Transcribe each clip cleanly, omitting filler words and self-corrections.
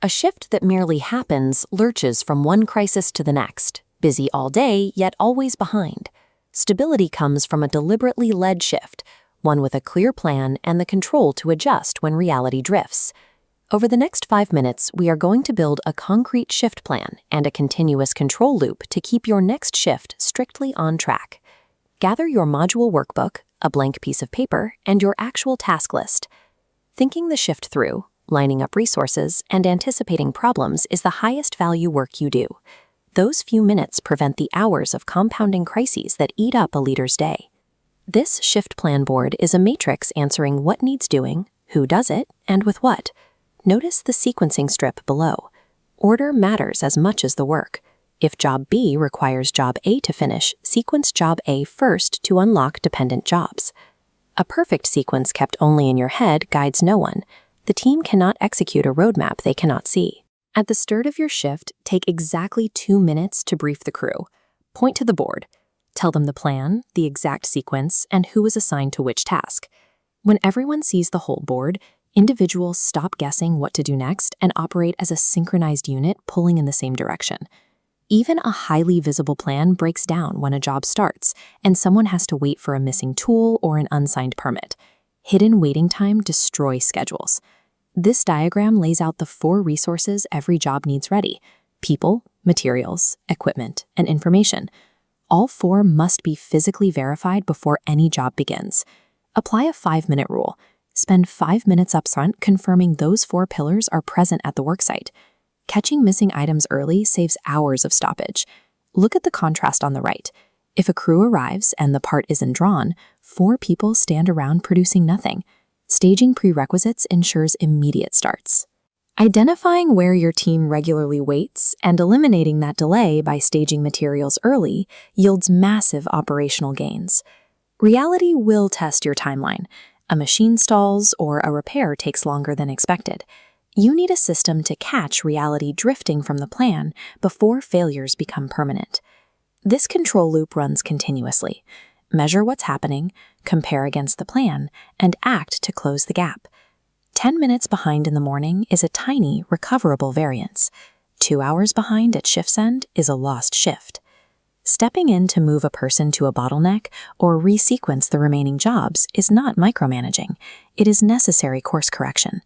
A shift that merely happens lurches from one crisis to the next, busy all day, yet always behind. Stability comes from a deliberately led shift, one with a clear plan and the control to adjust when reality drifts. Over the next 5 minutes, we are going to build a concrete shift plan and a continuous control loop to keep your next shift strictly on track. Gather your module workbook, a blank piece of paper, and your actual task list. Thinking the shift through, lining up resources, and anticipating problems is the highest value work you do. Those few minutes prevent the hours of compounding crises that eat up a leader's day. This shift plan board is a matrix answering what needs doing, who does it, and with what. Notice the sequencing strip below. Order matters as much as the work. If Job B requires Job A to finish, sequence Job A first to unlock dependent jobs. A perfect sequence kept only in your head guides no one. The team cannot execute a roadmap they cannot see. At the start of your shift, take exactly 2 minutes to brief the crew. Point to the board. Tell them the plan, the exact sequence, and who is assigned to which task. When everyone sees the whole board, individuals stop guessing what to do next and operate as a synchronized unit pulling in the same direction. Even a highly visible plan breaks down when a job starts and someone has to wait for a missing tool or an unsigned permit. Hidden waiting time destroys schedules. This diagram lays out the 4 resources every job needs ready: people, materials, equipment, and information. All 4 must be physically verified before any job begins. Apply a 5-minute rule. Spend 5 minutes upfront confirming those 4 pillars are present at the worksite. Catching missing items early saves hours of stoppage. Look at the contrast on the right. If a crew arrives and the part isn't drawn, 4 people stand around producing nothing. Staging prerequisites ensures immediate starts. Identifying where your team regularly waits and eliminating that delay by staging materials early yields massive operational gains. Reality will test your timeline. A machine stalls or a repair takes longer than expected. You need a system to catch reality drifting from the plan before failures become permanent. This control loop runs continuously. Measure what's happening, compare against the plan, and act to close the gap. 10 minutes behind in the morning is a tiny, recoverable variance. 2 hours behind at shift's end is a lost shift. Stepping in to move a person to a bottleneck or resequence the remaining jobs is not micromanaging. It is necessary course correction.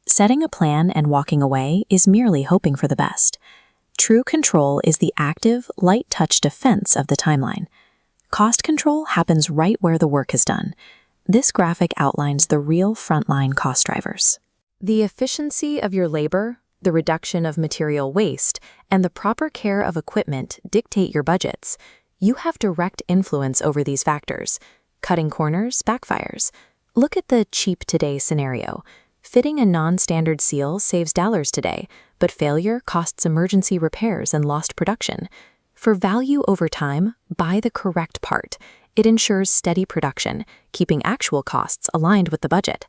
Setting a plan and walking away is merely hoping for the best. True control is the active, light-touch defense of the timeline. Cost control happens right where the work is done. This graphic outlines the real frontline cost drivers. The efficiency of your labor, the reduction of material waste, and the proper care of equipment dictate your budgets. You have direct influence over these factors. Cutting corners backfires. Look at the cheap today scenario. Fitting a non-standard seal saves dollars today, but failure costs emergency repairs and lost production. For value over time, buy the correct part. It ensures steady production, keeping actual costs aligned with the budget.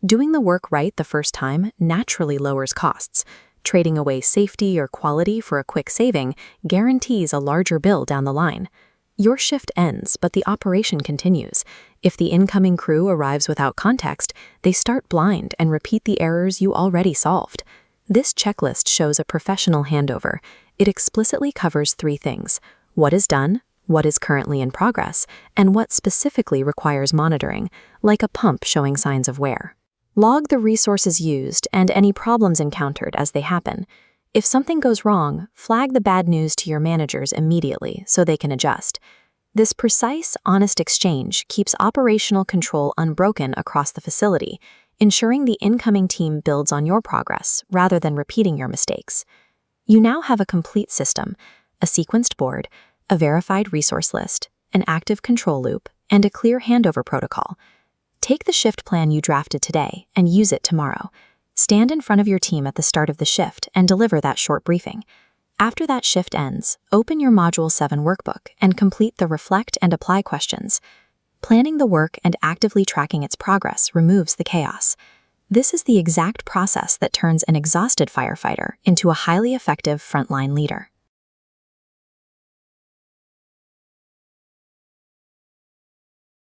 Doing the work right the first time naturally lowers costs. Trading away safety or quality for a quick saving guarantees a larger bill down the line. Your shift ends, but the operation continues. If the incoming crew arrives without context, they start blind and repeat the errors you already solved. This checklist shows a professional handover. It explicitly covers 3 things: what is done, what is currently in progress, and what specifically requires monitoring, like a pump showing signs of wear. Log the resources used and any problems encountered as they happen. If something goes wrong, flag the bad news to your managers immediately so they can adjust. This precise, honest exchange keeps operational control unbroken across the facility, ensuring the incoming team builds on your progress rather than repeating your mistakes. You now have a complete system, a sequenced board, a verified resource list, an active control loop, and a clear handover protocol. Take the shift plan you drafted today and use it tomorrow. Stand in front of your team at the start of the shift and deliver that short briefing. After that shift ends, open your Module 7 workbook and complete the reflect and apply questions. Planning the work and actively tracking its progress removes the chaos. This is the exact process that turns an exhausted firefighter into a highly effective frontline leader.